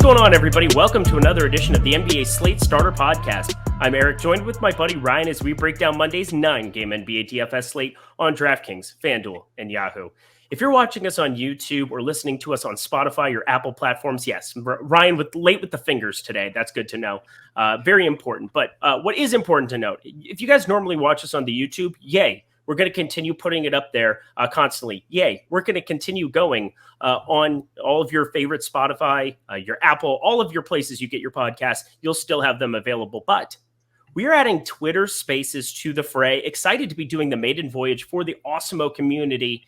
going on, everybody? Welcome to another edition of the NBA Slate Starter Podcast. I'm Eric, joined with my buddy Ryan as we break down Monday's 9-game NBA DFS slate on DraftKings, FanDuel, and Yahoo. If you're watching us on YouTube or listening to us on Spotify or Apple platforms, yes, Ryan late with the fingers today. That's good to know. Very important. But what is important to note, if you guys normally watch us on the YouTube, yay. We're going to continue putting it up there constantly. Yay. We're going to continue going on all of your favorite Spotify, your Apple, all of your places you get your podcasts. You'll still have them available. But we are adding Twitter Spaces to the fray. Excited to be doing the maiden voyage for the Awesemo community,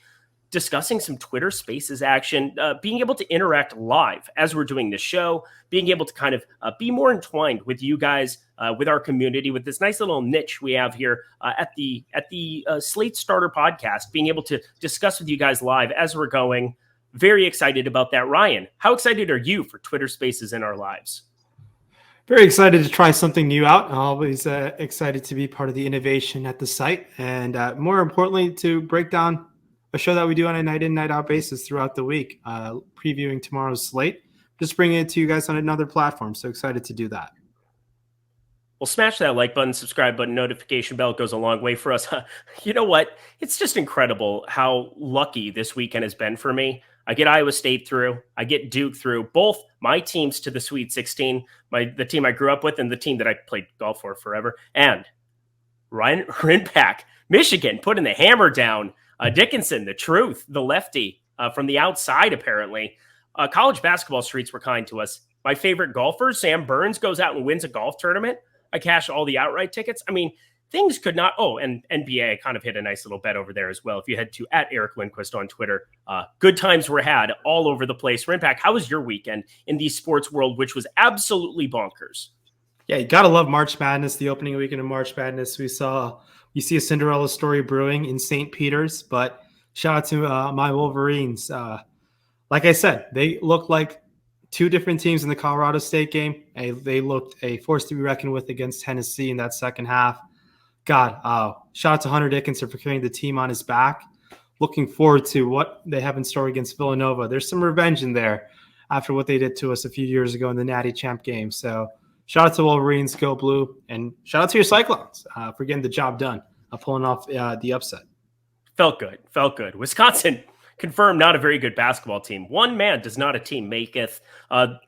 discussing some Twitter Spaces action, being able to interact live as we're doing this show, being able to kind of be more entwined with you guys, with our community, with this nice little niche we have here at the Slate Starter Podcast, being able to discuss with you guys live as we're going. Very excited about that. Ryan, how excited are you for Twitter Spaces in our lives? Very excited to try something new out. Always excited to be part of the innovation at the site, and more importantly, to break down a show that we do on a night in, night out basis throughout the week, previewing tomorrow's slate, just bringing it to you guys on another platform. So excited to do that. Well, smash that like button, subscribe button, notification bell. It goes a long way for us. You know what? It's just incredible how lucky this weekend has been for me. I get Iowa State through. I get Duke through. Both my teams to the Sweet 16, the team I grew up with and the team that I played golf for forever. And Rayen Patnaik, Michigan, putting the hammer down. Dickinson, the truth, the lefty from the outside, apparently. College basketball streets were kind to us. My favorite golfer, Sam Burns, goes out and wins a golf tournament. I cash all the outright tickets. I mean, things could not. Oh, and NBA, I kind of hit a nice little bet over there as well. If you head to @EricLindquist on Twitter, good times were had all over the place. Rinpack, how was your weekend in the sports world, which was absolutely bonkers? Yeah, you got to love March Madness, the opening weekend of March Madness. You see a Cinderella story brewing in St. Peter's, but shout out to my Wolverines. Like I said, they look like two different teams in the Colorado State game. They looked a force to be reckoned with against Tennessee in that second half. God, shout out to Hunter Dickinson for carrying the team on his back. Looking forward to what they have in store against Villanova. There's some revenge in there after what they did to us a few years ago in the Natty Champ game. So shout out to Wolverines, go blue, and shout out to your Cyclones for getting the job done, pulling off the upset. Felt good. Wisconsin confirmed not a very good basketball team. One man does not a team maketh.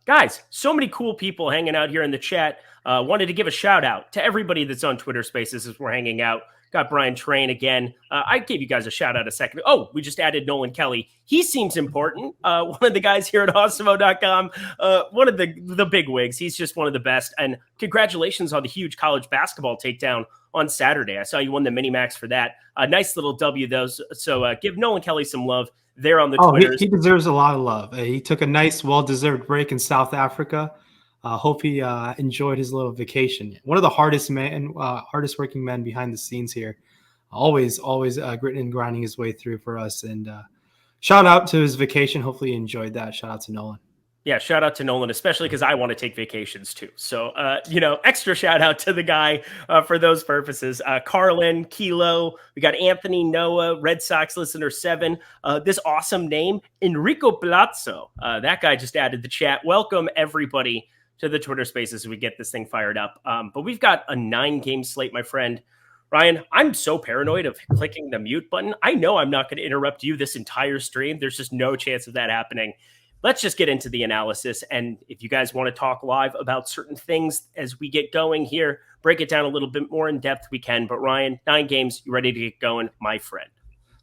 Guys, so many cool people hanging out here in the chat. Wanted to give a shout out to everybody that's on Twitter Spaces as we're hanging out. Got Brian Train again. I gave you guys a shout out a second. Oh, we just added Nolan Kelly. He seems important. One of the guys here at Awesemo.com. One of the big wigs. He's just one of the best. And congratulations on the huge college basketball takedown on Saturday. I saw you won the mini max for that. A nice little W, those. So give Nolan Kelly some love there on the Twitters. He deserves a lot of love. He took a nice, well-deserved break in South Africa. Hope he enjoyed his little vacation. One of the hardest working men behind the scenes here. Always gritting and grinding his way through for us. And shout out to his vacation. Hopefully he enjoyed that. Shout out to Nolan. Yeah, shout out to Nolan, especially because I want to take vacations too. So, extra shout out to the guy for those purposes. Carlin, Kilo, we got Anthony, Noah, Red Sox listener 7. This awesome name, Enrico Palazzo. That guy just added the chat. Welcome, everybody, to the Twitter Spaces as we get this thing fired up. But we've got a 9-game slate, my friend. Ryan, I'm so paranoid of clicking the mute button. I know I'm not going to interrupt you this entire stream. There's just no chance of that happening. Let's just get into the analysis. And if you guys want to talk live about certain things as we get going here, break it down a little bit more in depth, we can. But Ryan, 9 games, you ready to get going, my friend?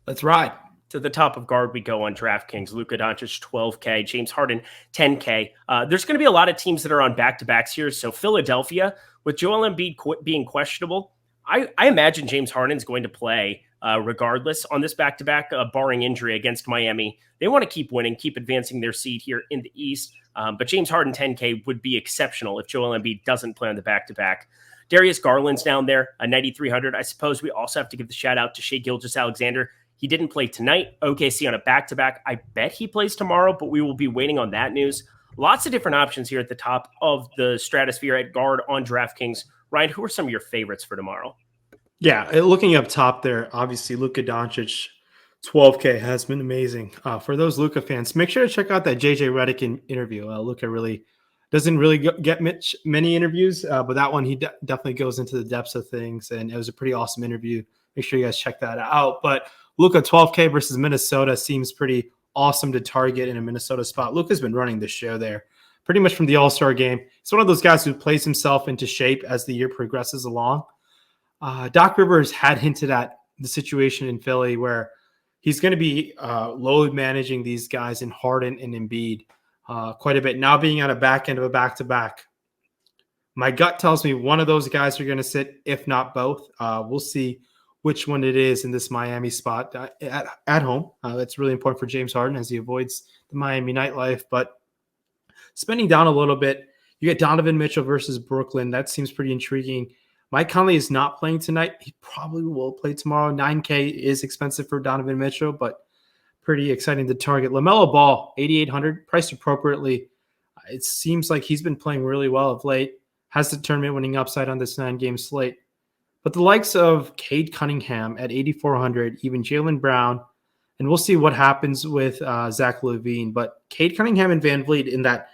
Let's ride. To the top of guard we go on DraftKings. Luka Doncic, 12K. James Harden, 10K. There's going to be a lot of teams that are on back-to-backs here. So Philadelphia, with Joel Embiid being questionable, I imagine James Harden's going to play regardless on this back-to-back, barring injury against Miami. They want to keep winning, keep advancing their seed here in the East. But James Harden 10K would be exceptional if Joel Embiid doesn't play on the back-to-back. Darius Garland's down there, a 9,300. I suppose we also have to give the shout-out to Shai Gilgeous-Alexander. He didn't play tonight. OKC on a back-to-back. I bet he plays tomorrow, but we will be waiting on that news. Lots of different options here at the top of the stratosphere at guard on DraftKings. Ryan, who are some of your favorites for tomorrow? Yeah, looking up top there, obviously Luka Doncic, 12K has been amazing. For those Luka fans, make sure to check out that JJ Redick interview. Luka really Doesn't really get many interviews, but that one he definitely goes into the depths of things, and it was a pretty awesome interview. Make sure you guys check that out. But Luka 12K versus Minnesota seems pretty awesome to target in a Minnesota spot. Luka's been running the show there pretty much from the All-Star game. He's one of those guys who plays himself into shape as the year progresses along. Doc Rivers had hinted at the situation in Philly where he's going to be load managing these guys in Harden and Embiid quite a bit. Now being on a back end of a back-to-back, my gut tells me one of those guys are going to sit, if not both. We'll see which one it is in this Miami spot at home. That's really important for James Harden as he avoids the Miami nightlife. But spending down a little bit, you get Donovan Mitchell versus Brooklyn. That seems pretty intriguing. Mike Conley is not playing tonight. He probably will play tomorrow. 9K is expensive for Donovan Mitchell, but pretty exciting to target. LaMelo Ball, 8,800, priced appropriately. It seems like he's been playing really well of late. Has the tournament winning upside on this 9-game slate. But the likes of Cade Cunningham at 8,400, even Jaylen Brown, and we'll see what happens with Zach LaVine. But Cade Cunningham and Van Vliet in that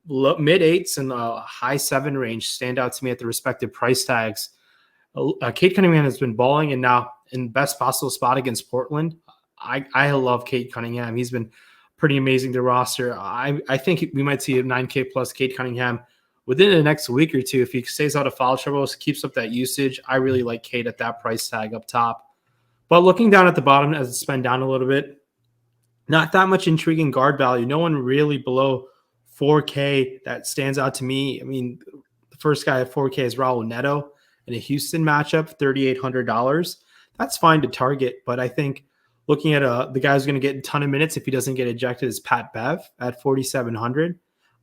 mid-8s and high 7 range stand out to me at the respective price tags. Cade Cunningham has been balling, and now in best possible spot against Portland. I love Cade Cunningham. He's been pretty amazing to roster. I think we might see a 9K plus Cade Cunningham within the next week or two. If he stays out of foul trouble, keeps up that usage, I really like Cade at that price tag up top. But looking down at the bottom as it's spent down a little bit, not that much intriguing guard value. No one really below 4K that stands out to me. I mean, the first guy at 4K is Raul Neto in a Houston matchup, $3,800. That's fine to target, but I think looking at the guy who's going to get a ton of minutes if he doesn't get ejected is Pat Bev at 4,700.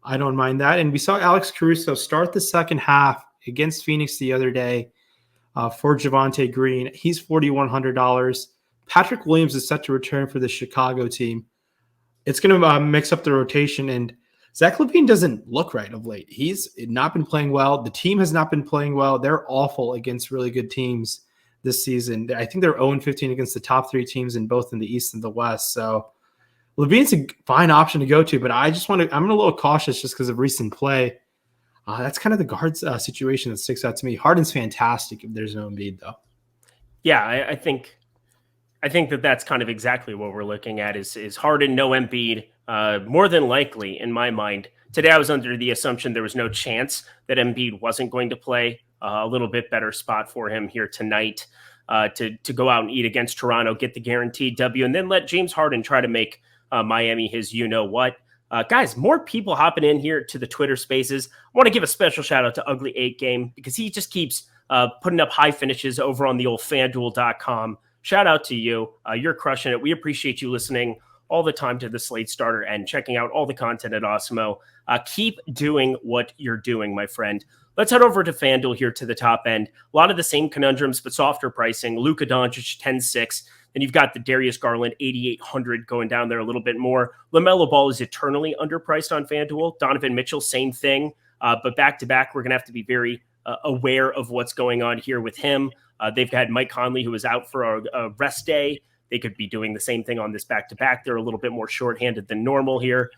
I don't mind that. And we saw Alex Caruso start the second half against Phoenix the other day for Javonte Green. He's $4,100. Patrick Williams is set to return for the Chicago team. It's going to mix up the rotation, and Zach LaVine doesn't look right of late. He's not been playing well. The team has not been playing well. They're awful against really good teams this season. I think they're 0-15 against the top 3 teams in both in the East and the West. So LaVine's a fine option to go to, but I'm a little cautious just because of recent play. That's kind of the guards situation that sticks out to me. Harden's fantastic if there's no Embiid, though. Yeah, I think that's kind of exactly what we're looking at is Harden, no Embiid, more than likely in my mind. Today I was under the assumption there was no chance that Embiid wasn't going to play. A little bit better spot for him here tonight to go out and eat against Toronto, get the guaranteed W, and then let James Harden try to make Miami his you-know-what. Guys, more people hopping in here to the Twitter spaces. I want to give a special shout-out to Ugly 8 Game because he just keeps putting up high finishes over on the old FanDuel.com. Shout out to you. You're crushing it. We appreciate you listening all the time to the Slate Starter and checking out all the content at Awesemo. Keep doing what you're doing, my friend. Let's head over to FanDuel here to the top end. A lot of the same conundrums, but softer pricing. Luka Doncic, 10-6. Then you've got the Darius Garland, 8,800 going down there a little bit more. LaMelo Ball is eternally underpriced on FanDuel. Donovan Mitchell, same thing. But back-to-back, we're going to have to be very aware of what's going on here with him. They've had Mike Conley, who was out for a rest day. They could be doing the same thing on this back-to-back. They're a little bit more shorthanded than normal here.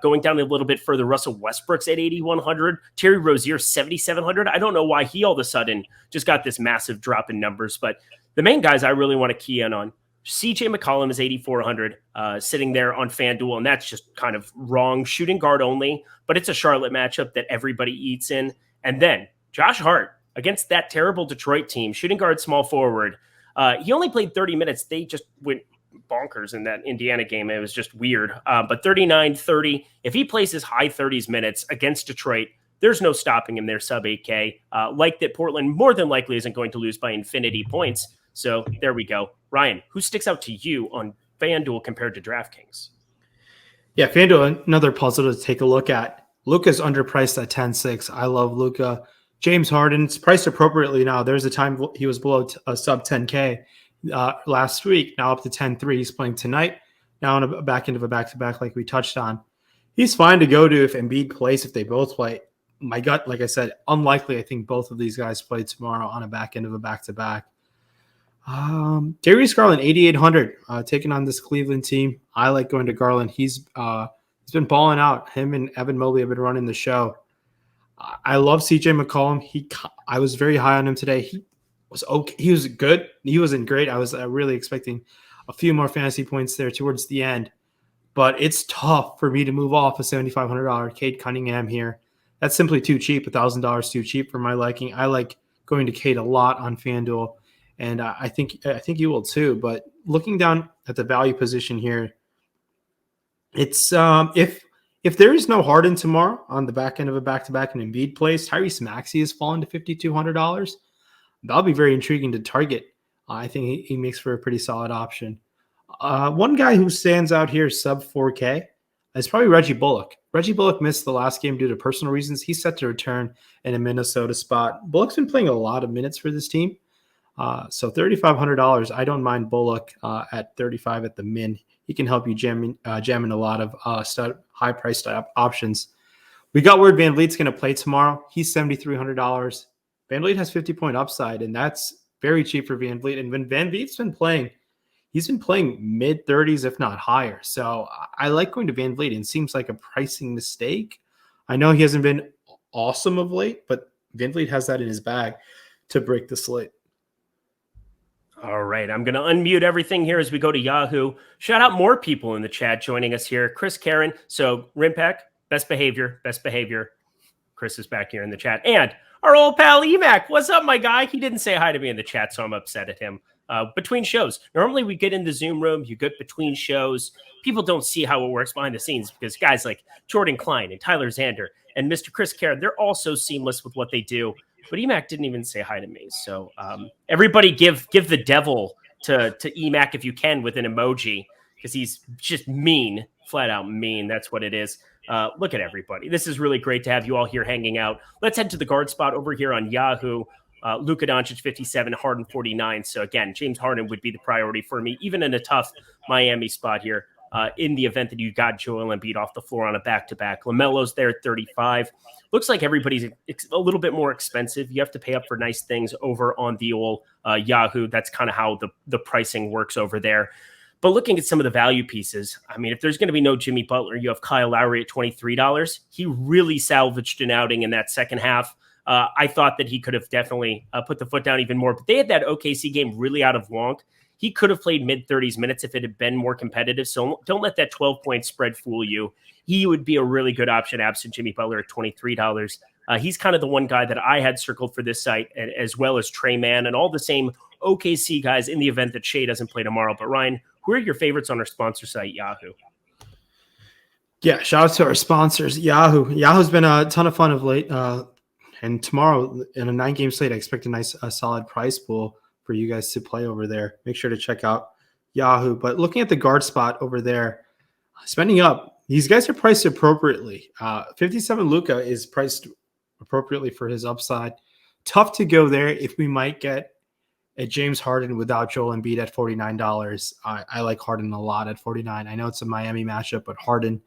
Going down a little bit further, Russell Westbrook's at 8,100. Terry Rozier, 7,700. I don't know why he all of a sudden just got this massive drop in numbers, but the main guys I really want to key in on, CJ McCollum is 8,400, sitting there on FanDuel, and that's just kind of wrong. Shooting guard only, but it's a Charlotte matchup that everybody eats in. And then Josh Hart against that terrible Detroit team, shooting guard, small forward. He only played 30 minutes. They just went bonkers in that Indiana game. It was just weird. But 39, 30, if he plays his high 30s minutes against Detroit, there's no stopping him there, sub 8K. Like that Portland more than likely isn't going to lose by infinity points. So there we go. Ryan, who sticks out to you on FanDuel compared to DraftKings? Yeah, FanDuel, another puzzle to take a look at. Luka's underpriced at 10-6. I love Luka. James Harden's priced appropriately now. There's a time he was below a sub 10K last week, now up to 10-3. He's playing tonight, now on a back end of a back-to-back like we touched on. He's fine to go to if Embiid plays, if they both play. My gut, like I said, unlikely. I think both of these guys play tomorrow on a back end of a back-to-back. Darius Garland, 8,800, taking on this Cleveland team. I like going to Garland. He's He's been balling out. Him and Evan Mobley have been running the show. I love CJ McCollum. I was very high on him today. He was okay. He was good. He wasn't great. I was really expecting a few more fantasy points there towards the end. But it's tough for me to move off a $7,500 Cade Cunningham here. That's simply too cheap. $1,000 too cheap for my liking. I like going to Cade a lot on FanDuel, and I think you will too. But looking down at the value position here, it's if there is no Harden tomorrow on the back end of a back-to-back and Embiid plays, Tyrese Maxey has fallen to $5,200. That'll be very intriguing to target. I think he makes for a pretty solid option. One guy who stands out here sub 4K is probably Reggie Bullock. Reggie Bullock missed the last game due to personal reasons. He's set to return in a Minnesota spot. Bullock's been playing a lot of minutes for this team. So $3,500, I don't mind Bullock at 35 at the min. He can help you jam in a lot of high-priced options. We got word VanVleet's going to play tomorrow. He's $7,300. VanVleet has 50-point upside, and that's very cheap for VanVleet. And when VanVleet's been playing, he's been playing mid-30s, if not higher. So I like going to VanVleet, and it seems like a pricing mistake. I know he hasn't been awesome of late, but VanVleet has that in his bag to break the slate. All right, I'm going to unmute everything here as we go to Yahoo. Shout out more people in the chat joining us here. Chris Karen. So Rimpak, best behavior. Chris is back here in the chat. And our old pal Emac. What's up, my guy? He didn't say hi to me in the chat, so I'm upset at him. Between shows. Normally we get in the Zoom room, you get between shows. People don't see how it works behind the scenes because guys like Jordan Klein and Tyler Zander and Mr. Chris Karen, they're all so seamless with what they do. But Emac didn't even say hi to me. So everybody give the devil to Emac if you can with an emoji because he's just mean, flat out mean. That's what it is. Look at everybody. This is really great to have you all here hanging out. Let's head to the guard spot over here on Yahoo. Luka Doncic 57, Harden 49. So again, James Harden would be the priority for me, even in a tough Miami spot here. In the event that you got Joel Embiid off the floor on a back-to-back. LaMelo's there at 35. Looks like everybody's a little bit more expensive. You have to pay up for nice things over on the old Yahoo. That's kind of how the pricing works over there. But looking at some of the value pieces, I mean, if there's going to be no Jimmy Butler, you have Kyle Lowry at $23. He really salvaged an outing in that second half. I thought that he could have definitely put the foot down even more. But they had that OKC game really out of wonk. He could have played mid-30s minutes if it had been more competitive. So don't let that 12-point spread fool you. He would be a really good option absent Jimmy Butler at $23. He's kind of the one guy that I had circled for this site, as well as Trey Mann and all the same OKC guys in the event that Shea doesn't play tomorrow. But Ryan, who are your favorites on our sponsor site, Yahoo? Yeah, shout out to our sponsors, Yahoo. Yahoo's been a ton of fun of late. And tomorrow in a 9-game slate, I expect a solid price pool for you guys to play over there. Make sure to check out Yahoo. But looking at the guard spot over there, spending up, these guys are priced appropriately. 57 Luka is priced appropriately for his upside. Tough to go there if we might get a James Harden without Joel Embiid at $49. I like Harden a lot at $49. I know it's a Miami matchup, but Harden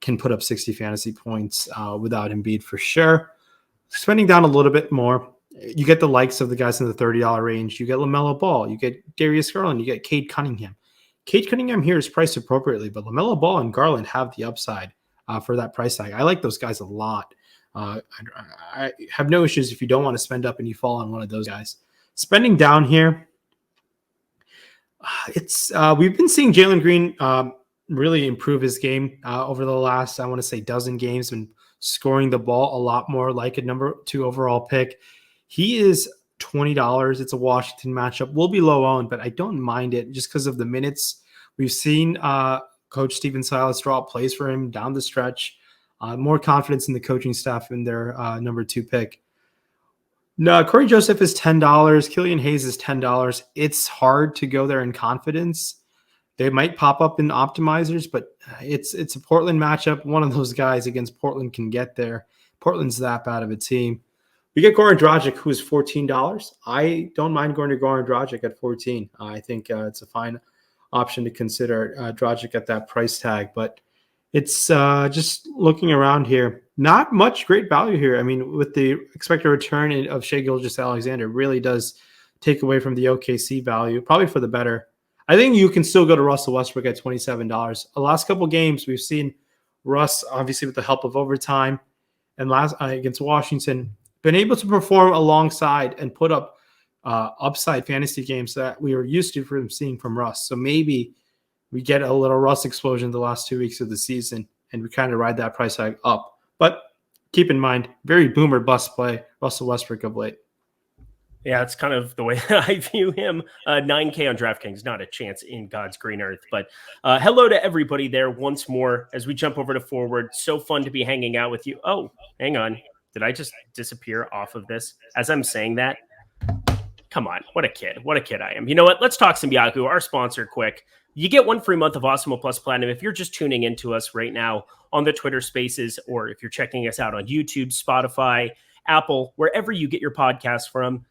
can put up 60 fantasy points without Embiid for sure. Spending down a little bit more, you get the likes of the guys in the $30 range. You get LaMelo Ball. You get Darius Garland. You get Cade Cunningham. Cade Cunningham here is priced appropriately, but LaMelo Ball and Garland have the upside for that price tag. I like those guys a lot. I have no issues if you don't want to spend up and you fall on one of those guys. Spending down here, we've been seeing Jalen Green really improve his game over the last, I want to say, dozen games and scoring the ball a lot more like a number 2 overall pick. He is $20. It's a Washington matchup. We'll be low owned, but I don't mind it just because of the minutes. We've seen Coach Stephen Silas draw plays for him down the stretch. More confidence in the coaching staff in their number 2 pick. No, Corey Joseph is $10. Killian Hayes is $10. It's hard to go there in confidence. They might pop up in optimizers, but it's a Portland matchup. One of those guys against Portland can get there. Portland's that bad of a team. We get Goran Dragic, who is $14. I don't mind going to Goran Dragic at $14. I think it's a fine option to consider Dragic at that price tag. But it's just looking around here, not much great value here. I mean, with the expected return of Shai Gilgeous-Alexander, really does take away from the OKC value, probably for the better. I think you can still go to Russell Westbrook at $27. The last couple games, we've seen Russ, obviously with the help of overtime and last against Washington, been able to perform alongside and put up upside fantasy games that we were used to from seeing from Russ. So maybe we get a little Russ explosion the last 2 weeks of the season, and we kind of ride that price tag up. But keep in mind, very boomer bust play, Russell Westbrook of late. Yeah, it's kind of the way I view him. 9K on DraftKings, not a chance in God's green earth. But hello to everybody there once more as we jump over to Forward. So fun to be hanging out with you. Oh, hang on. Did I just disappear off of this as I'm saying that? Come on. What a kid. What a kid I am. You know what? Let's talk some Yahoo, our sponsor, quick. You get 1 free month of Awesemo Plus Platinum if you're just tuning into us right now on the Twitter Spaces, or if you're checking us out on YouTube, Spotify, Apple, wherever you get your podcasts from.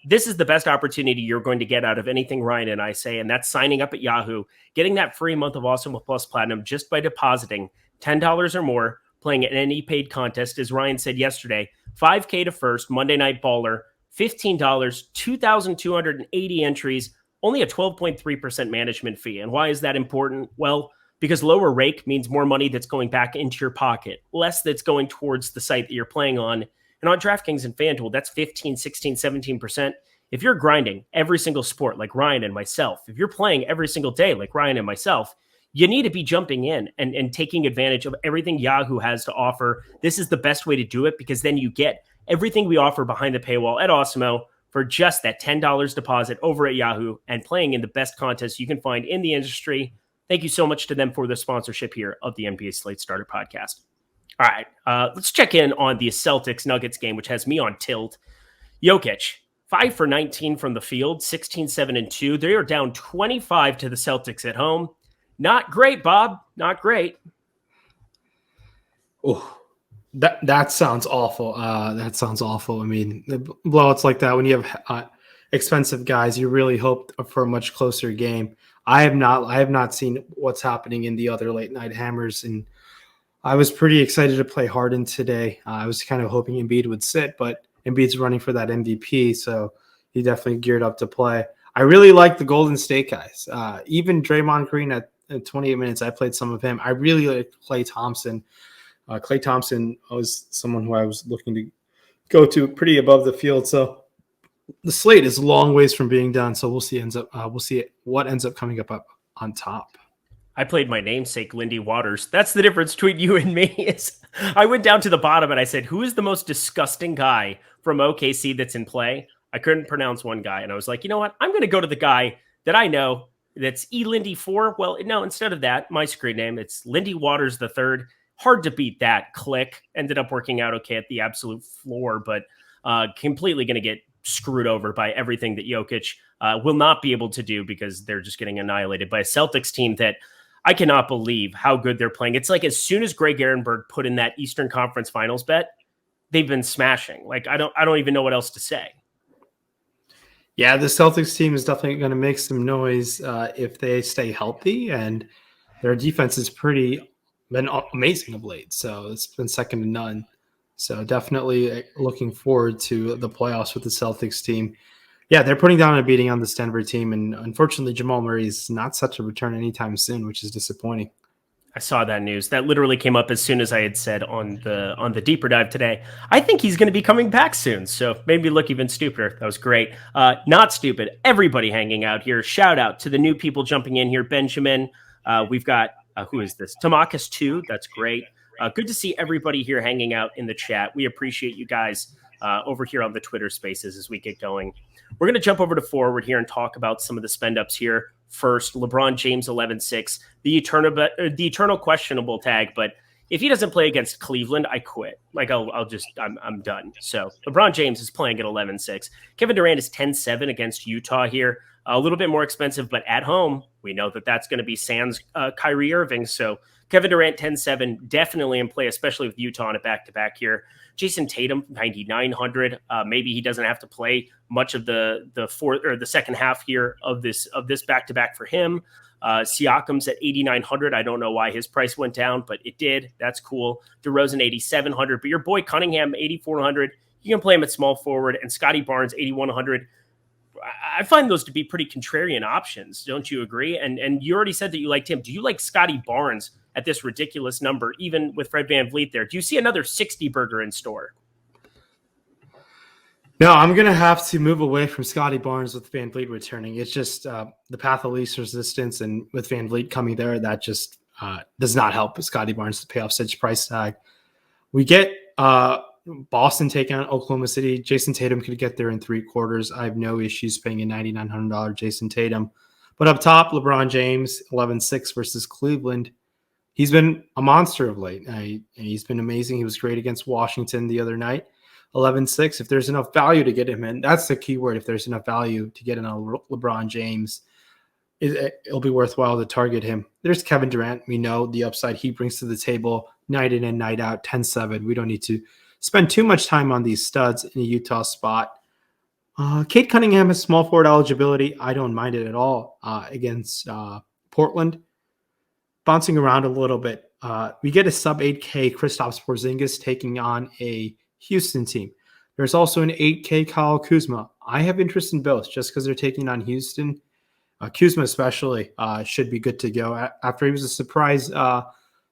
This is the best opportunity you're going to get out of anything Ryan and I say, and that's signing up at Yahoo, getting that free month of Awesemo Plus Platinum just by depositing $10 or more, playing in any paid contest. As Ryan said yesterday, $5K to first, Monday Night Baller, $15, 2,280 entries, only a 12.3% management fee. And why is that important? Well, because lower rake means more money that's going back into your pocket, less that's going towards the site that you're playing on. And on DraftKings and FanDuel, that's 15, 16, 17%. If you're grinding every single sport like Ryan and myself, if you're playing every single day like Ryan and myself, you need to be jumping in and taking advantage of everything Yahoo has to offer. This is the best way to do it, because then you get everything we offer behind the paywall at Awesemo for just that $10 deposit over at Yahoo, and playing in the best contests you can find in the industry. Thank you so much to them for the sponsorship here of the NBA Slate Starter podcast. All right, let's check in on the Celtics-Nuggets game, which has me on tilt. Jokic, 5 for 19 from the field, 16, 7, and 2. They are down 25 to the Celtics at home. Not great, Bob. Not great. Oh, that sounds awful. That sounds awful. I mean, blowouts like that, when you have expensive guys, you really hope for a much closer game. I have not seen what's happening in the other late night hammers, and I was pretty excited to play Harden today. I was kind of hoping Embiid would sit, but Embiid's running for that MVP, so he definitely geared up to play. I really like the Golden State guys. Even Draymond Green at 28 minutes, I played some of him. I really like Klay Thompson. Klay Thompson was someone who I was looking to go to pretty above the field. So the slate is a long ways from being done. So we'll see. We'll see what ends up coming up on top. I played my namesake, Lindy Waters. That's the difference between you and me. Is I went down to the bottom and I said, who is the most disgusting guy from OKC that's in play? I couldn't pronounce one guy. And I was like, you know what? I'm going to go to the guy that I know that's eLindy4. Well, no, instead of that, my screen name, it's Lindy Waters the third. Hard to beat that. Click. Ended up working out okay at the absolute floor, but completely going to get screwed over by everything that Jokic will not be able to do, because they're just getting annihilated by a Celtics team that I cannot believe how good they're playing. It's like as soon as Greg Ehrenberg put in that Eastern Conference Finals bet, they've been smashing. Like I don't even know what else to say. Yeah, the Celtics team is definitely going to make some noise if they stay healthy, and their defense has been amazing of late. So it's been second to none. So definitely looking forward to the playoffs with the Celtics team. Yeah, they're putting down a beating on this Denver team, and unfortunately, Jamal Murray is not set to return anytime soon, which is disappointing. I saw that news. That literally came up as soon as I had said on the deeper dive today. I think he's going to be coming back soon, so made me look even stupider. That was great. Not stupid. Everybody hanging out here. Shout out to the new people jumping in here. Benjamin. We've got who is this? Tamakis 2. That's great. Good to see everybody here hanging out in the chat. We appreciate you guys over here on the Twitter Spaces as we get going. We're going to jump over to Forward here and talk about some of the spend ups here. First, LeBron James 11-6, the eternal questionable tag. But if he doesn't play against Cleveland, I quit. Like I'm done. So LeBron James is playing at 11-6. Kevin Durant is 10-7 against Utah here. A little bit more expensive, but at home, we know that that's going to be sans Kyrie Irving. So Kevin Durant 10-7, definitely in play, especially with Utah on a back-to-back here. Jason Tatum 9,900. Maybe he doesn't have to play much of the fourth or the second half here of this back-to-back for him. Siakam's at 8,900. I don't know why his price went down, but it did. That's cool. DeRozan 8,700. But your boy Cunningham 8,400. You can play him at small forward, and Scotty Barnes 8,100. I find those to be pretty contrarian options. Don't you agree? And you already said that you liked him. Do you like Scotty Barnes at this ridiculous number, even with Fred VanVleet there. Do you see another 60 burger in store? No, I'm going to have to move away from Scotty Barnes with VanVleet returning. It's just the path of least resistance, and with VanVleet coming there, that just does not help Scotty Barnes to pay off such price tag. We get Boston taking on Oklahoma City. Jason Tatum could get there in 3 quarters. I have no issues paying a $9,900 Jason Tatum. But up top, LeBron James, 11-6 versus Cleveland. He's been a monster of late. He's been amazing. He was great against Washington the other night. 11-6. If there's enough value to get him in, that's the key word. If there's enough value to get in on LeBron James, it'll be worthwhile to target him. There's Kevin Durant. We know the upside he brings to the table night in and night out, 10-7. We don't need to spend too much time on these studs in a Utah spot. Kate Cunningham has small forward eligibility. I don't mind it at all against Portland. Bouncing around a little bit. We get a sub 8K Kristaps Porzingis taking on a Houston team. There's also an 8K Kyle Kuzma. I have interest in both just because they're taking on Houston. Kuzma especially should be good to go after he was a surprise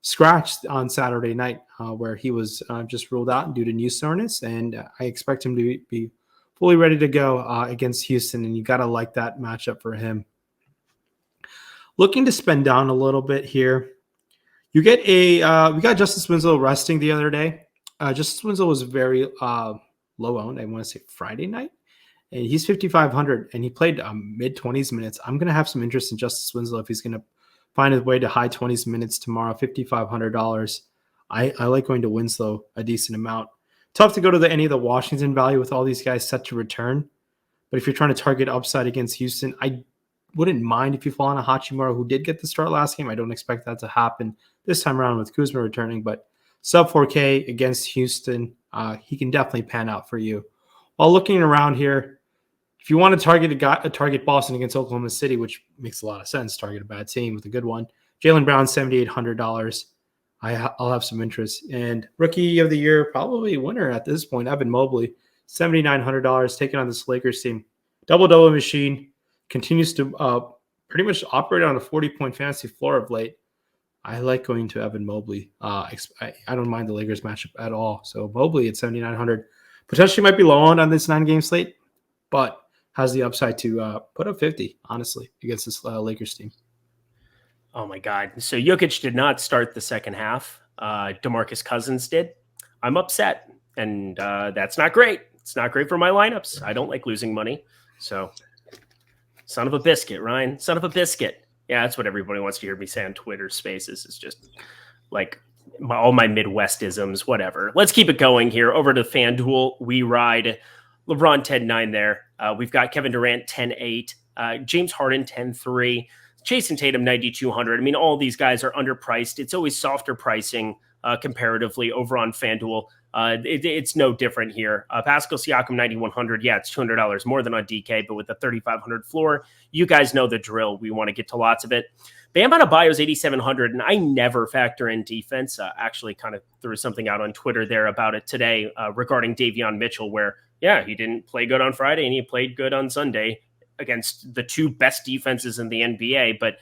scratch on Saturday night where he was just ruled out due to knee soreness, and I expect him to be fully ready to go against Houston, and you got to like that matchup for him. Looking to spend down a little bit here. You get we got Justice Winslow resting the other day. Justice Winslow was very low owned. I want to say Friday night. And he's 5,500 and he played mid-20s minutes. I'm going to have some interest in Justice Winslow if he's going to find his way to high 20s minutes tomorrow, $5,500. I like going to Winslow a decent amount. Tough to go to any of the Washington value with all these guys set to return. But if you're trying to target upside against Houston, I wouldn't mind if you fall on a Hachimura who did get the start last game. I don't expect that to happen this time around with Kuzma returning, but sub 4K against Houston, he can definitely pan out for you. While looking around here, if you want to target Boston against Oklahoma City, which makes a lot of sense, target a bad team with a good one. Jalen Brown, $7,800. I'll have some interest. And rookie of the year, probably winner at this point, Evan Mobley, $7,900, taking on this Lakers team. Double-double machine, continues to pretty much operate on a 40-point fantasy floor of late. I like going to Evan Mobley. I don't mind the Lakers matchup at all. So Mobley at 7,900 potentially might be low on this 9-game slate, but has the upside to put up 50, honestly, against this Lakers team. Oh, my God. So Jokic did not start the second half. DeMarcus Cousins did. I'm upset, and that's not great. It's not great for my lineups. I don't like losing money. So son of a biscuit, Ryan. Son of a biscuit. Yeah, that's what everybody wants to hear me say on Twitter Spaces. It's just like all my Midwestisms, whatever. Let's keep it going here. Over to FanDuel. We ride LeBron 10-9 there. We've got Kevin Durant 10-8, James Harden 10-3, Jason Tatum 9,200. I mean, all these guys are underpriced. It's always softer pricing comparatively over on FanDuel. It's no different here. Pascal Siakam 9,100. Yeah, it's $200 more than on DK, but with a 3,500 floor, you guys know the drill. We want to get to lots of it. Bam Adebayo's 8,700, and I never factor in defense. Actually kind of threw something out on Twitter there about it today regarding Davion Mitchell, where, yeah, he didn't play good on Friday and he played good on Sunday against the two best defenses in the NBA, but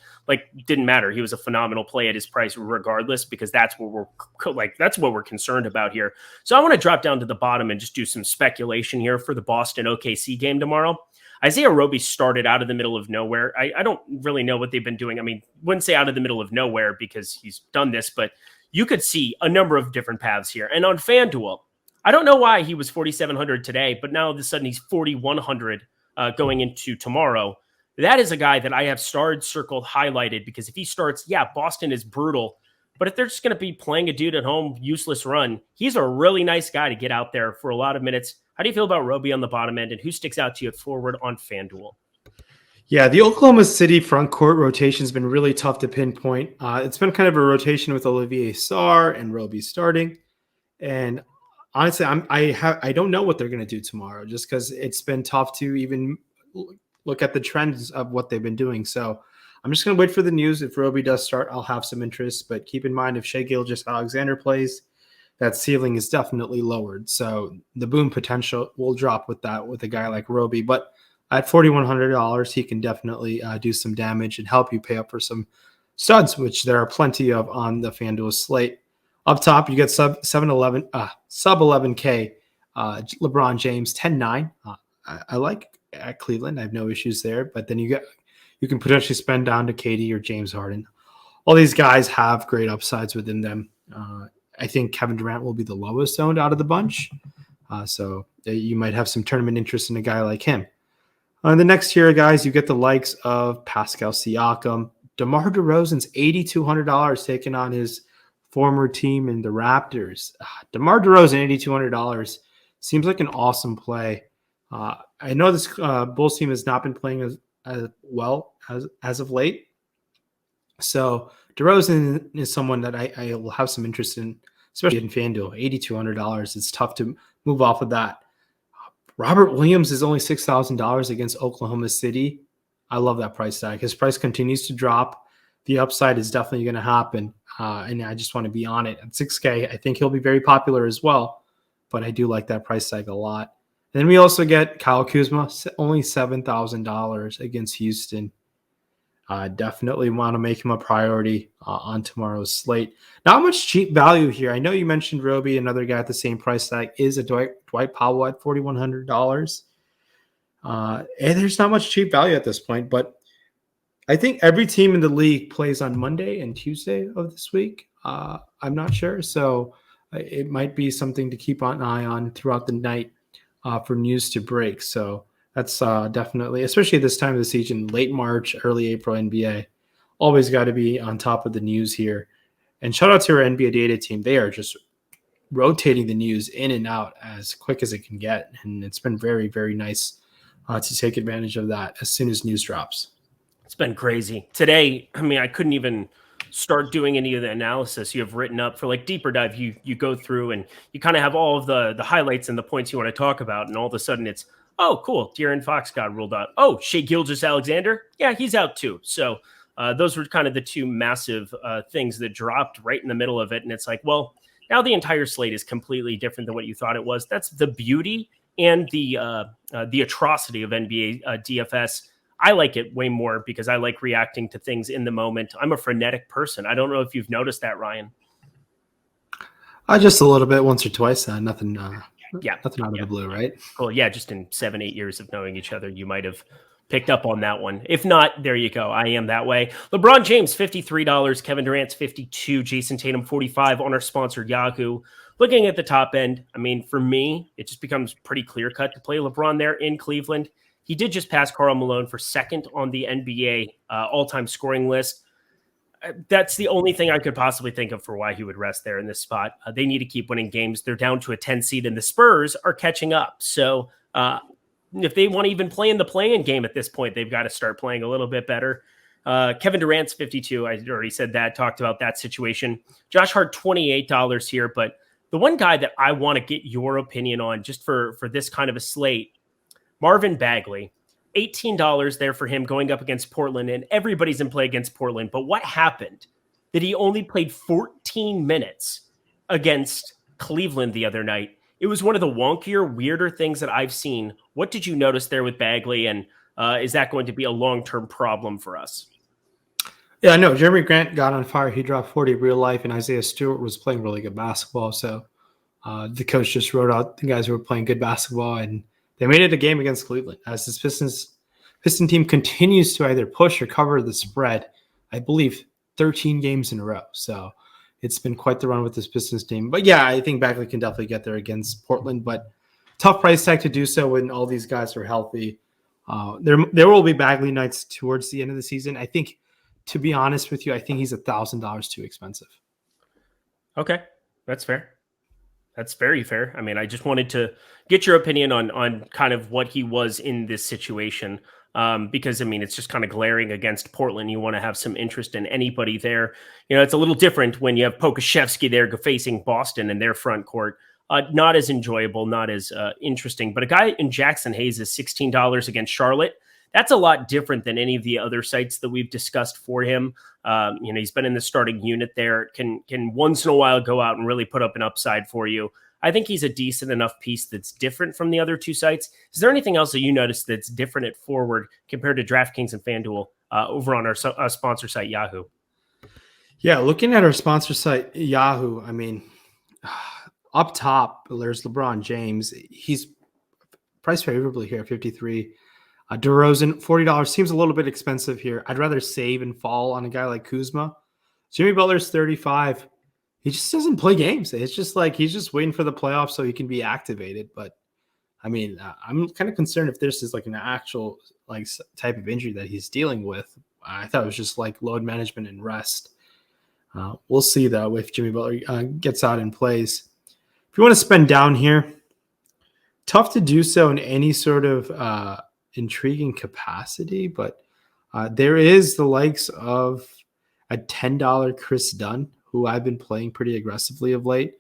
didn't matter. He was a phenomenal play at his price regardless, because that's what we're concerned about here. So I want to drop down to the bottom and just do some speculation here for the Boston OKC game tomorrow. Isaiah Roby started out of the middle of nowhere. I don't really know what they've been doing. I mean, wouldn't say out of the middle of nowhere because he's done this, but you could see a number of different paths here. And on FanDuel, I don't know why he was 4,700 today, but now all of a sudden he's 4,100 going into tomorrow. That is a guy that I have starred, circled, highlighted, because if he starts, yeah, Boston is brutal. But if they're just going to be playing a dude at home, useless run, he's a really nice guy to get out there for a lot of minutes. How do you feel about Roby on the bottom end, and who sticks out to you at forward on FanDuel? Yeah, the Oklahoma City front court rotation has been really tough to pinpoint. It's been kind of a rotation with Olivier Sarr and Roby starting. And honestly, I don't know what they're going to do tomorrow, just because it's been tough to even look at the trends of what they've been doing. So I'm just going to wait for the news. If Roby does start, I'll have some interest. But keep in mind, if Shai Gilgeous-Alexander plays, that ceiling is definitely lowered. So the boom potential will drop with that, with a guy like Roby. But at $4,100, he can definitely do some damage and help you pay up for some studs, which there are plenty of on the FanDuel slate. Up top, you get sub 11K LeBron James 10-9. I like at Cleveland. I have no issues there. But then you can potentially spend down to KD or James Harden. All these guys have great upsides within them. I think Kevin Durant will be the lowest owned out of the bunch. So you might have some tournament interest in a guy like him. The next tier of guys, you get the likes of Pascal Siakam. DeMar DeRozan's $8,200 taking on his former team in the Raptors. DeMar DeRozan, $8,200 seems like an awesome play. I know this Bulls team has not been playing as well as of late. So DeRozan is someone that I will have some interest in, especially in FanDuel. $8,200. It's tough to move off of that. Robert Williams is only $6,000 against Oklahoma City. I love that price tag. His price continues to drop. The upside is definitely going to happen. And I just want to be on it. At $6K, I think he'll be very popular as well. But I do like that price tag a lot. And then we also get Kyle Kuzma, only $7,000 against Houston. Definitely want to make him a priority on tomorrow's slate. Not much cheap value here. I know you mentioned Roby, another guy at the same price tag, is a Dwight Powell at $4,100. And there's not much cheap value at this point, but I think every team in the league plays on Monday and Tuesday of this week. I'm not sure. So it might be something to keep an eye on throughout the night for news to break. So that's definitely, especially this time of the season, late March, early April NBA. Always got to be on top of the news here. And shout out to our NBA data team. They are just rotating the news in and out as quick as it can get. And it's been very, very nice to take advantage of that as soon as news drops. It's been crazy. Today, I mean, I couldn't even start doing any of the analysis you have written up for like deeper dive. You go through and you kind of have all of the highlights and the points you want to talk about. And all of a sudden it's, oh, cool, De'Aaron Fox got ruled out. Oh, Shai Gilgeous-Alexander? Yeah, he's out too. So those were kind of the two massive things that dropped right in the middle of it. And it's like, well, now the entire slate is completely different than what you thought it was. That's the beauty and the atrocity of NBA DFS. I like it way more because I like reacting to things in the moment. I'm a frenetic person. I don't know if you've noticed that, Ryan. Just a little bit, once or twice. Nothing. Nothing out of the blue, right? Cool. Yeah, just in 7-8 years of knowing each other, you might have picked up on that one. If not, there you go. I am that way. LeBron James, $53. Kevin Durant's $52. Jason Tatum, $45 on our sponsor, Yahoo. Looking at the top end, I mean, for me, it just becomes pretty clear-cut to play LeBron there in Cleveland. He did just pass Karl Malone for second on the NBA all-time scoring list. That's the only thing I could possibly think of for why he would rest there in this spot. They need to keep winning games. They're down to a 10 seed, and the Spurs are catching up. So if they want to even play in the play-in game at this point, they've got to start playing a little bit better. Kevin Durant's $52. I already said that, talked about that situation. Josh Hart, $28 here. But the one guy that I want to get your opinion on just for this kind of a slate, Marvin Bagley, $18 there for him going up against Portland, and everybody's in play against Portland. But what happened? That he only played 14 minutes against Cleveland the other night. It was one of the wonkier, weirder things that I've seen. What did you notice there with Bagley, and is that going to be a long-term problem for us? Yeah, no, Jeremy Grant got on fire. He dropped 40 real life, and Isaiah Stewart was playing really good basketball. So the coach just wrote out the guys who were playing good basketball, and they made it a game against Cleveland as this Piston team continues to either push or cover the spread, I believe, 13 games in a row. So it's been quite the run with this Pistons team. But yeah, I think Bagley can definitely get there against Portland, but tough price tag to do so when all these guys are healthy. There will be Bagley nights towards the end of the season. I think, to be honest with you, I think he's $1,000 too expensive. Okay, that's fair. That's very fair. I mean, I just wanted to get your opinion on kind of what he was in this situation. Because, I mean, it's just kind of glaring against Portland. You want to have some interest in anybody there. You know, it's a little different when you have Pokusevski there facing Boston in their front court. Not as enjoyable, not as interesting. But a guy in Jackson Hayes is $16 against Charlotte. That's a lot different than any of the other sites that we've discussed for him. You know, he's been in the starting unit there, can once in a while go out and really put up an upside for you. I think he's a decent enough piece that's different from the other two sites. Is there anything else that you noticed that's different at forward compared to DraftKings and FanDuel over on our sponsor site, Yahoo? Yeah, looking at our sponsor site, Yahoo, I mean, up top, there's LeBron James. He's priced favorably here at 53. DeRozan, $40 seems a little bit expensive here. I'd rather save and fall on a guy like Kuzma. Jimmy Butler's 35. He just doesn't play games. It's just like he's just waiting for the playoffs so he can be activated. But I mean, I'm kind of concerned if this is like an actual like type of injury that he's dealing with. I thought it was just like load management and rest. We'll see though if Jimmy Butler gets out and plays. If you want to spend down here, tough to do so in any sort of intriguing capacity, but there is the likes of a $10 Chris Dunn, who I've been playing pretty aggressively of late.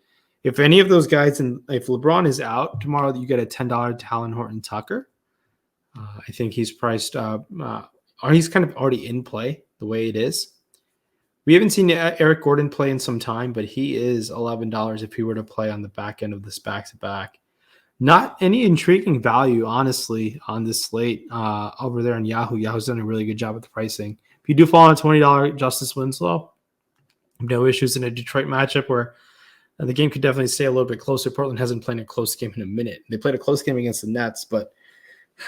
If any of those guys, and if LeBron is out tomorrow, you get a $10 Talon Horton Tucker. I think he's priced, or he's kind of already in play the way it is. We haven't seen Eric Gordon play in some time, but he is $11 if he were to play on the back end of this back-to-back. Not any intriguing value, honestly, on this slate over there on Yahoo. Yahoo's done a really good job with the pricing. If you do fall on a $20 Justice Winslow, no issues in a Detroit matchup where the game could definitely stay a little bit closer. Portland hasn't played a close game in a minute. They played a close game against the Nets, but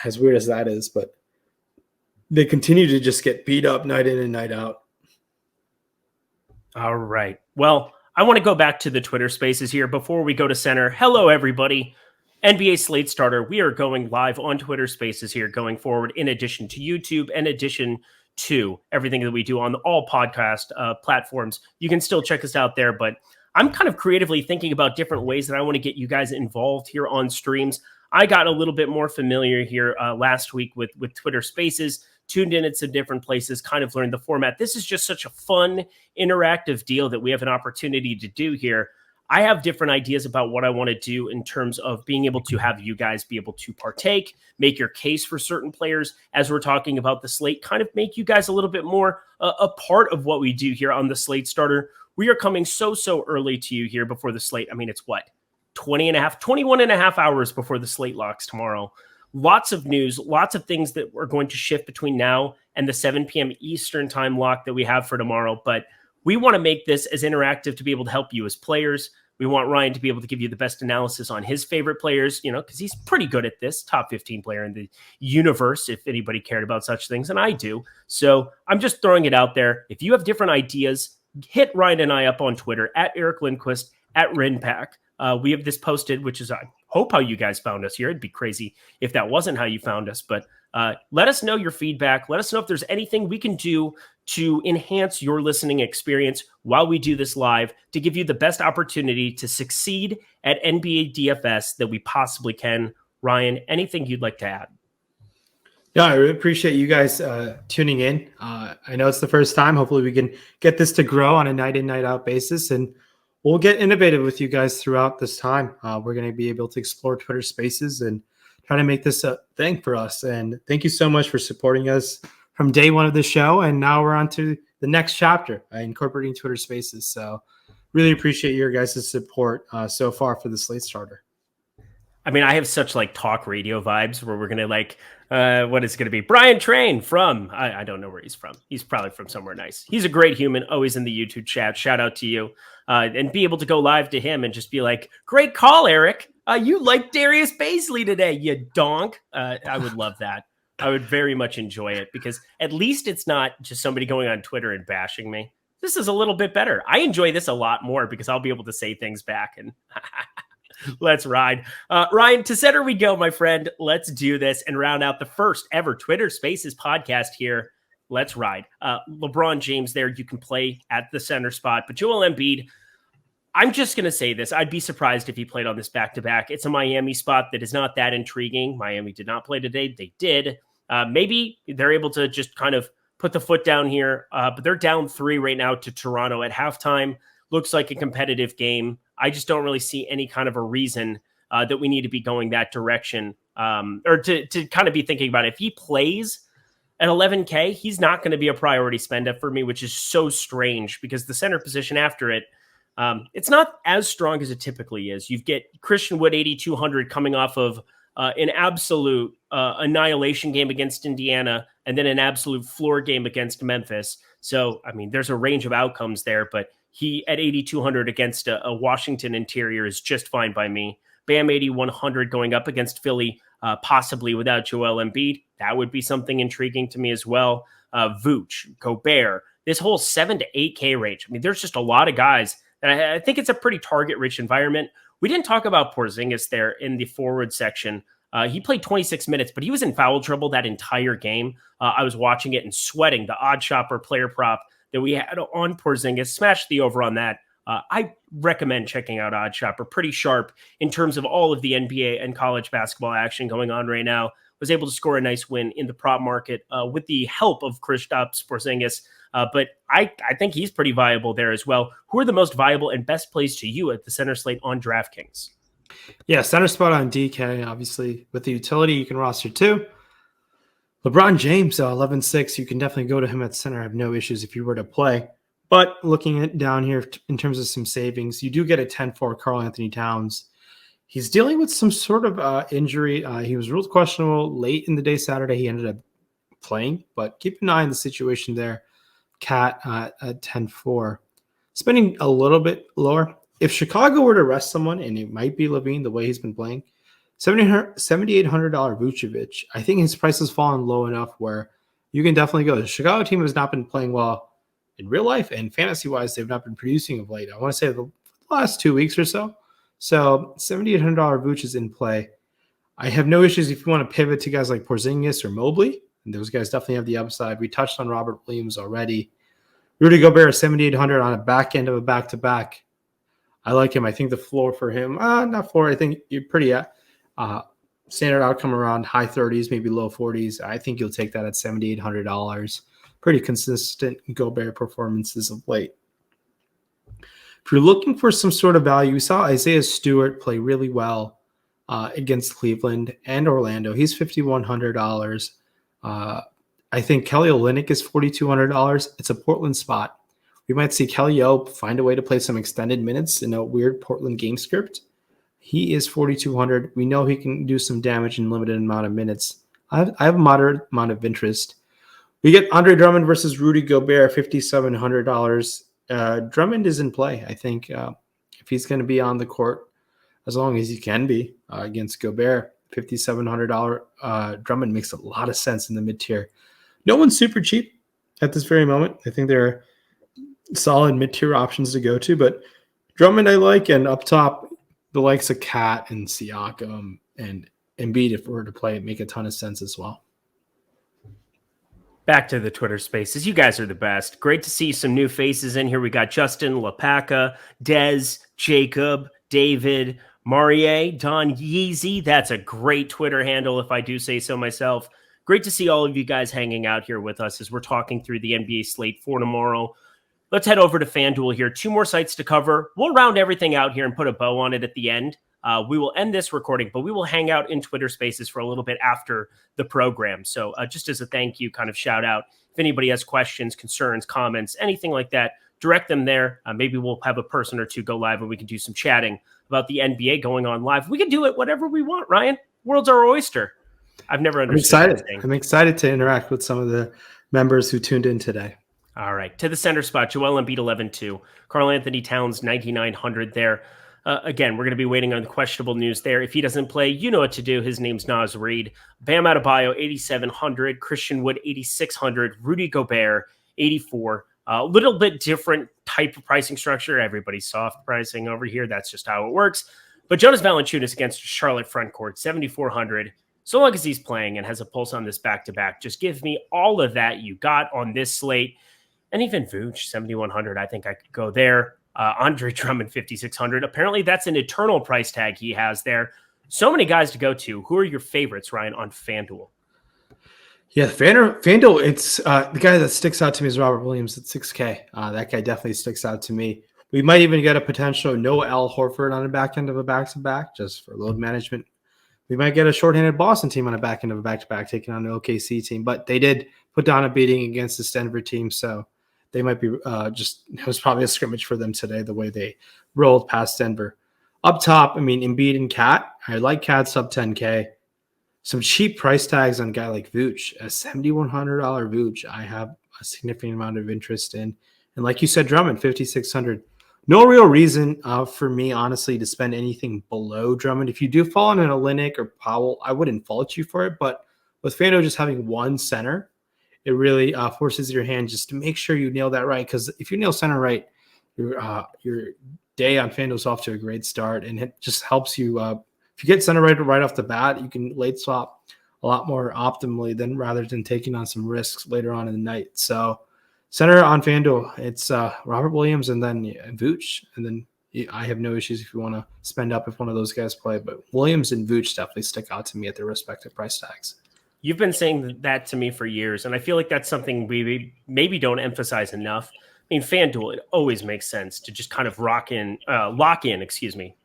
as weird as that is, but they continue to just get beat up night in and night out. All right. Well, I want to go back to the Twitter spaces here before we go to center. Hello, everybody. NBA Slate Starter. We are going live on Twitter spaces here going forward, in addition to YouTube, in addition to everything that we do on all podcast platforms. You can still check us out there, but I'm kind of creatively thinking about different ways that I want to get you guys involved here on streams. I got a little bit more familiar here last week with Twitter spaces, tuned in at some different places, kind of learned the format. This is just such a fun, interactive deal that we have an opportunity to do here. I have different ideas about what I want to do in terms of being able to have you guys be able to partake, make your case for certain players as we're talking about the slate, kind of make you guys a little bit more a part of what we do here on the Slate Starter. We are coming so early to you here before the slate. I mean, it's what? 21 and a half hours before the slate locks tomorrow. Lots of news, lots of things that are going to shift between now and the 7 p.m. Eastern time lock that we have for tomorrow. But we want to make this as interactive to be able to help you as players. We want Ryan to be able to give you the best analysis on his favorite players, because he's pretty good at this, top 15 player in the universe, if anybody cared about such things, and I do. So I'm just throwing it out there. If you have different ideas, hit Ryan and I up on Twitter, at Eric Lindquist, at Rayen Patnaik. We have this posted, which is, I hope, how you guys found us here. It'd be crazy if that wasn't how you found us, but let us know your feedback. Let us know if there's anything we can do to enhance your listening experience while we do this live to give you the best opportunity to succeed at NBA DFS that we possibly can. Ryan, anything you'd like to add? Yeah, I really appreciate you guys tuning in. I know it's the first time. Hopefully we can get this to grow on a night in, night out basis, and we'll get innovative with you guys throughout this time. We're going to be able to explore Twitter spaces and try to make this a thing for us. And thank you so much for supporting us from day one of the show. And now we're on to the next chapter, incorporating Twitter spaces. So really appreciate your guys' support so far for the Slate Starter. I mean, I have such talk radio vibes where we're going to what is it going to be? Brian Train from, I don't know where he's from. He's probably from somewhere nice. He's a great human, always in the YouTube chat. Shout out to you. And be able to go live to him and just be like, great call, Eric. You like Darius Baisley today, you donk. I would love that. I would very much enjoy it because at least it's not just somebody going on Twitter and bashing me. This is a little bit better. I enjoy this a lot more because I'll be able to say things back and let's ride. Ryan, to center we go, my friend. Let's do this and round out the first ever Twitter Spaces podcast here. Let's ride. LeBron James there. You can play at the center spot, but Joel Embiid, I'm just going to say this. I'd be surprised if he played on this back-to-back. It's a Miami spot that is not that intriguing. Miami did not play today. They did. Maybe they're able to just kind of put the foot down here, but they're down 3 right now to Toronto at halftime. Looks like a competitive game. I just don't really see any kind of a reason that we need to be going that direction or to kind of be thinking about it. If he plays at $11K, he's not going to be a priority spend up for me, which is so strange because the center position after it, it's not as strong as it typically is. You get Christian Wood 8,200 coming off of an absolute annihilation game against Indiana, and then an absolute floor game against Memphis. So, I mean, there's a range of outcomes there, but he at 8,200 against a Washington interior is just fine by me. Bam 8,100 going up against Philly, possibly without Joel Embiid. That would be something intriguing to me as well. Vooch, Gobert, this whole 7 to 8K range. I mean, there's just a lot of guys that I think it's a pretty target-rich environment. We didn't talk about Porzingis there in the forward section. He played 26 minutes, but he was in foul trouble that entire game. I was watching it and sweating. The odd shopper player prop that we had on Porzingis, smashed the over on that. I recommend checking out Odd Shopper. Pretty sharp in terms of all of the NBA and college basketball action going on right now. Was able to score a nice win in the prop market with the help of Kristaps Porzingis. But I think he's pretty viable there as well. Who are the most viable and best plays to you at the center slate on DraftKings? Yeah, center spot on DK, obviously. With the utility, you can roster two. LeBron James, 11-6, you can definitely go to him at center. I have no issues if you were to play. But looking at down here in terms of some savings, you do get a 10-4 Karl Anthony Towns. He's dealing with some sort of injury. He was ruled questionable late in the day Saturday. He ended up playing, but keep an eye on the situation there. Cat at 10-4. Spending a little bit lower. If Chicago were to rest someone, and it might be Levine the way he's been playing, $7,800 Vucevic, I think his price has fallen low enough where you can definitely go. The Chicago team has not been playing well in real life, and fantasy-wise, they've not been producing of late. I want to say the last 2 weeks or so. So $7,800 Vooch is in play. I have no issues if you want to pivot to guys like Porzingis or Mobley, and those guys definitely have the upside. We touched on Robert Williams already. Rudy Gobert is $7,800 on a back end of a back-to-back. I like him. I think the floor for him, not floor. I think you're pretty standard outcome around high 30s, maybe low 40s. I think you'll take that at $7,800. Pretty consistent Gobert performances of late. If you're looking for some sort of value, we saw Isaiah Stewart play really well against Cleveland and Orlando. He's $5,100. I think Kelly Olynyk is $4,200. It's a Portland spot. We might see Kelly O find a way to play some extended minutes in a weird Portland game script. He is $4,200. We know he can do some damage in limited amount of minutes. I have a moderate amount of interest. We get Andre Drummond versus Rudy Gobert, $5,700. Drummond is in play. I think if he's going to be on the court as long as he can be against Gobert, $5,700 Drummond makes a lot of sense in the mid-tier. No one's super cheap at this very moment. I think there are solid mid-tier options to go to, but Drummond I like, and up top, the likes of Cat and Siakam and Embiid, if we were to play it, make a ton of sense as well. Back to the Twitter spaces. You guys are the best. Great to see some new faces in here. We got Justin, Lapaka, Dez, Jacob, David, Marie, Don Yeezy. That's a great Twitter handle, if I do say so myself. Great to see all of you guys hanging out here with us as we're talking through the NBA slate for tomorrow. Let's head over to FanDuel here. 2 more sites to cover. We'll round everything out here and put a bow on it at the end. We will end this recording, but we will hang out in Twitter spaces for a little bit after the program. So just as a thank you kind of shout out, if anybody has questions, concerns, comments, anything like that, direct them there. Maybe we'll have a person or two go live and we can do some chatting about the NBA going on live. We can do it whatever we want, Ryan. World's our oyster. I've never understood. I'm excited to interact with some of the members who tuned in today. All right. To the center spot, Joel Embiid 11-2. Karl Anthony Towns 9,900 there. Again, we're going to be waiting on the questionable news there. If he doesn't play, you know what to do. His name's Naz Reid. Bam Adebayo 8,700. Christian Wood 8,600. Rudy Gobert 84. A little bit different type of pricing structure. Everybody's soft pricing over here. That's just how it works. But Jonas Valanciunas against Charlotte front court 7,400. So long as he's playing and has a pulse on this back-to-back, just give me all of that you got on this slate. And even Vooch, 7,100, I think I could go there. Andre Drummond, 5,600. Apparently, that's an eternal price tag he has there. So many guys to go to. Who are your favorites, Ryan, on FanDuel? Yeah, FanDuel, it's the guy that sticks out to me is Robert Williams at 6K. That guy definitely sticks out to me. We might even get a potential no Al Horford on the back end of a back-to-back just for load management. We might get a shorthanded Boston team on the back end of a back-to-back taking on the OKC team, but they did put down a beating against this Denver team, so they might be it was probably a scrimmage for them today, the way they rolled past Denver. Up top, I mean, Embiid and Cat. I like Cat sub 10K. some cheap price tags on a guy like Vooch. A $7,100 Vooch, I have a significant amount of interest in. And like you said, Drummond, 5,600. No real reason for me, honestly, to spend anything below Drummond. If you do fall on an Olynyk or Powell, I wouldn't fault you for it. But with FanDuel just having one center, it really forces your hand just to make sure you nail that right. Because if you nail center right, your day on FanDuel is off to a great start, and it just helps you. If you get center right off the bat, you can late swap a lot more optimally rather than taking on some risks later on in the night. So center on FanDuel, it's Robert Williams and then Vooch, and then I have no issues if you want to spend up if one of those guys play, but Williams and Vooch definitely stick out to me at their respective price tags. You've been saying that to me for years, and I feel like that's something we maybe don't emphasize enough. I mean, FanDuel, it always makes sense to just kind of lock in,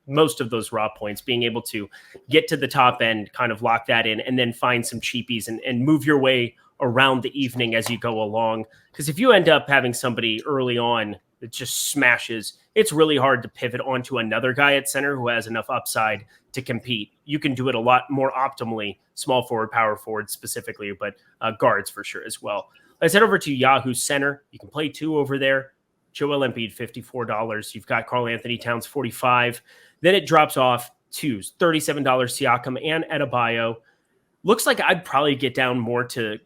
most of those raw points, being able to get to the top end, kind of lock that in, and then find some cheapies and move your way around the evening as you go along. Because if you end up having somebody early on that just smashes, it's really hard to pivot onto another guy at center who has enough upside to compete. You can do it a lot more optimally, small forward, power forward specifically, but guards for sure as well. Let's head over to Yahoo Center. You can play two over there. Joel Embiid, $54. You've got Karl Anthony Towns, $45. Then it drops off to $37 Siakam and Adebayo. Looks like I'd probably get down more to,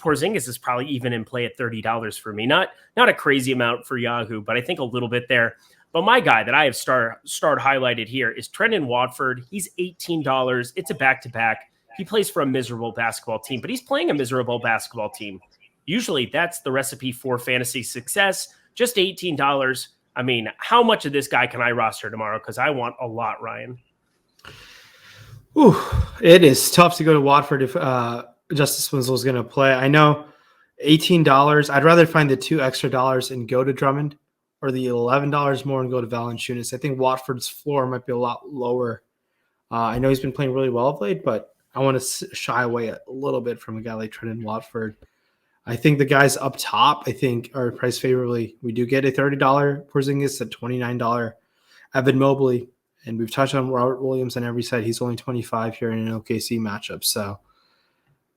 Porzingis is probably even in play at $30 for me. Not a crazy amount for Yahoo, but I think a little bit there. But my guy that I have starred highlighted here is Trenton Watford. He's $18. It's a back-to-back. He plays for a miserable basketball team, but he's playing a miserable basketball team. Usually that's the recipe for fantasy success. Just $18. I mean, how much of this guy can I roster tomorrow? Because I want a lot, Ryan. Ooh, it is tough to go to Watford if Justice Winslow is going to play. I know $18. I'd rather find the $2 extra and go to Drummond, or the $11 more and go to Valanciunas. I think Watford's floor might be a lot lower. I know he's been playing really well of late, but I want to shy away a little bit from a guy like Trenton Watford. I think the guys up top, are priced favorably. We do get a $30 Porzingis, a $29 Evan Mobley, and we've touched on Robert Williams on every side. He's only 25 here in an OKC matchup. So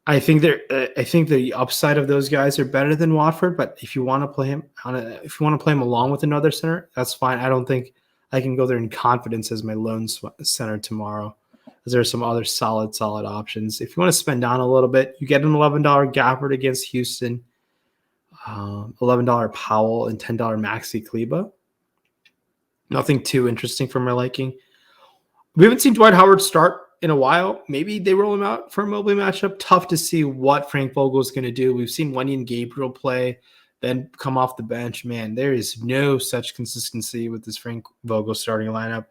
I think the upside of those guys are better than Watford. But if you want to play him along with another center, that's fine. I don't think I can go there in confidence as my lone center tomorrow. There are some other solid options. If you want to spend down a little bit, you get an $11 Gafford against Houston, $11 Powell, and $10 Maxi Kleba. Nothing too interesting for my liking. We haven't seen Dwight Howard start in a while. Maybe they roll him out for a Mobley matchup. Tough to see what Frank Vogel is going to do. We've seen Wendy and Gabriel play, then come off the bench. Man, there is no such consistency with this Frank Vogel starting lineup.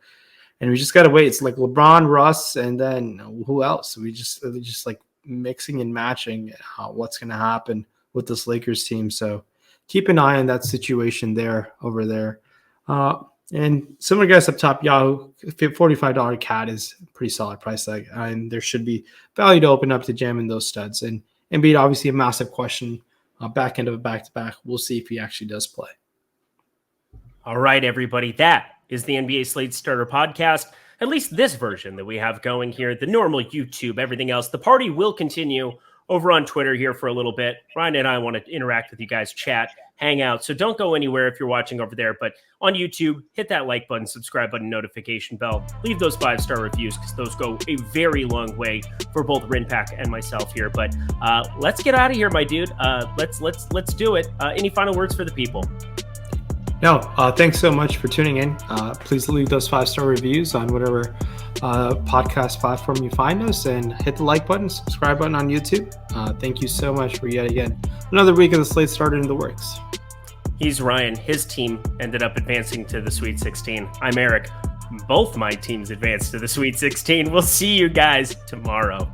And we just got to wait. It's like LeBron, Russ, and then who else? We just like mixing and matching what's going to happen with this Lakers team. So keep an eye on that situation over there. And similar guys up top, Yahoo, $45 Cat is a pretty solid price tag. And there should be value to open up to jam in those studs. And Embiid, obviously a massive question. Back end of a back-to-back. We'll see if he actually does play. All right, everybody. That is the NBA Slate Starter podcast, at least this version that we have going here, the normal YouTube, everything else. The party will continue over on Twitter here for a little bit. Ryan and I want to interact with you guys, chat, hang out. So don't go anywhere if you're watching over there. But on YouTube, hit that like button, subscribe button, notification bell. Leave those 5-star reviews because those go a very long way for both Rinpack and myself here. But let's get out of here, my dude. Let's do it. Any final words for the people? No, thanks so much for tuning in. Please leave those 5-star reviews on whatever podcast platform you find us, and hit the like button, subscribe button on YouTube. Thank you so much for yet again another week of the Slate Starter in the works. He's Ryan. His team ended up advancing to the Sweet 16. I'm Eric. Both my teams advanced to the Sweet 16. We'll see you guys tomorrow.